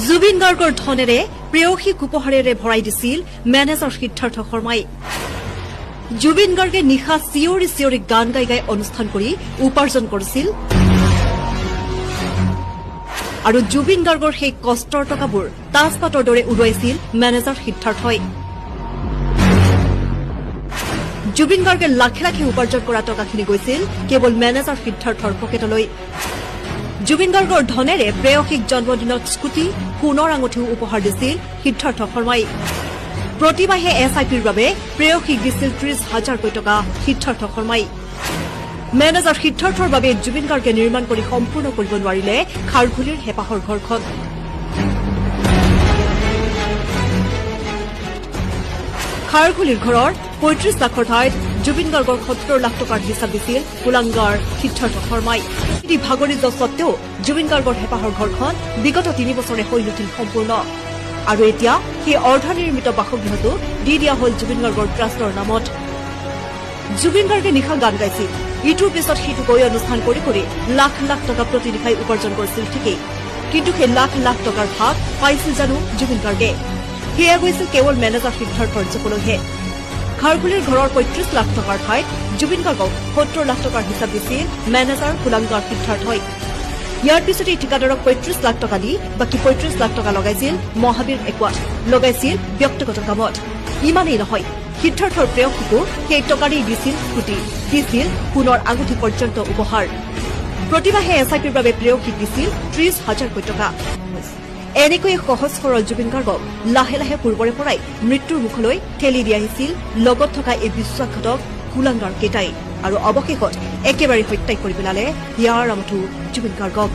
জুবিন গাৰ্গৰ ধনেৰে প্ৰেয়সীক উপহাৰেৰে ভৰাই দিছিল মেনেজাৰ সিদ্ধাৰ্থ শৰ্মাই। জুবিন গাৰ্গে নিশা চিঞৰি চিঞৰি গান গাই গাই অনুষ্ঠান কৰি উপাৰ্জন কৰিছিল আৰু জুবিন গাৰ্গৰ সেই কষ্টৰ টকাবোৰ তাজপাতৰ দৰে উৰুৱাইছিল মেনেজাৰ সিদ্ধাৰ্থই। জুবিন গাৰ্গে লাখে লাখে উপাৰ্জন কৰা টকাখিনি গৈছিল কেৱল মেনেজাৰ সিদ্ধাৰ্থৰ পকেটলৈ। জুবিন গাৰ্গৰ ধনেৰে প্ৰেয়সীক জন্মদিনত স্কুটি, সোণৰ আঙুঠিও উপহাৰ দিছিল সিদ্ধাৰ্থ শৰ্মাই। প্ৰতিমাহে SIPৰ বাবে প্ৰেয়সীক দিছিল ৩০,০০০কৈ টকা সিদ্ধাৰ্থ শৰ্মাই। মেনেজাৰ সিদ্ধাৰ্থৰ বাবে জুবিন গাৰ্গে নিৰ্মাণ কৰি সম্পূৰ্ণ কৰিব নোৱাৰিলে খাৰঘুলিৰ হেঁপাহৰ ঘৰখন। খাৰঘুলিৰ ঘৰৰ ৩৫ লাখৰ ঠাইত জুবিন গাৰ্গৰ ৭০ লাখ টকাৰ হিচাপ দিছিল কুলাংগাৰ সিদ্ধাৰ্থ শৰ্মাই। ভাগৰি যোৱা স্বত্তেও জুবিন গাৰ্গৰ হেঁপাহৰ ঘৰখন বিগত ৩ বছৰে হৈ নুঠিল সম্পূৰ্ণ আৰু এতিয়া সেই অৰ্ধনিৰ্মিত বাসগৃহটো দি দিয়া হল জুবিন গাৰ্গৰ ট্ৰাষ্টৰ নামত। জুবিন গাৰ্গে নিশা গান গাইছিল, ইটোৰ পিছত সিটো গৈ অনুষ্ঠান কৰি কৰি লাখ লাখ টকা প্ৰতি নিশাই উপাৰ্জন কৰিছিল ঠিকেই, কিন্তু সেই লাখ লাখ টকাৰ ভাগ পাইছিল জানো জুবিন গাৰ্গে? সেয়া গৈছিল কেৱল মেনেজাৰ সিদ্ধাৰ্থৰ জপলৈহে। খাৰঘুলিৰ ঘৰৰ ৩৫ লাখ টকাৰ ঠাইত জুবিন গাৰ্গক ৭০ লাখ টকাৰ হিচাপ দিছিল মেনেজাৰ কুলাংগাৰ সিদ্ধাৰ্থই। ইয়াৰ পিছতেই ঠিকাদাৰক ৩৫ লাখ টকা দি বাকী ৩৫ লাখ টকা লগাইছিল মহাবীৰ একুৱাত, লগাইছিল ব্যক্তিগত কামত। ইমানেই নহয়, সিদ্ধাৰ্থৰ প্ৰেয়সীকো সেই টকাৰেই দিছিল স্কুটি, দিছিল সোণৰ আঙুঠি পৰ্যন্ত উপহাৰ। প্ৰতিমাহে SIPৰ বাবে প্ৰেয়সীক দিছিল ৩০,০০০কৈ টকা। এনেকৈয়ে সহজ সৰল জুবিন গাৰ্গক লাহে লাহে পূৰ্বৰে পৰাই মৃত্যুৰ মুখলৈ ঠেলি দি আহিছিল লগত থকা এই বিশ্বাসঘাতক কুলাংগাৰ কেইটাই আৰু অৱশেষত একেবাৰে হত্যাই কৰি পেলালে হিয়াৰ আমঠু জুবিন গাৰ্গক।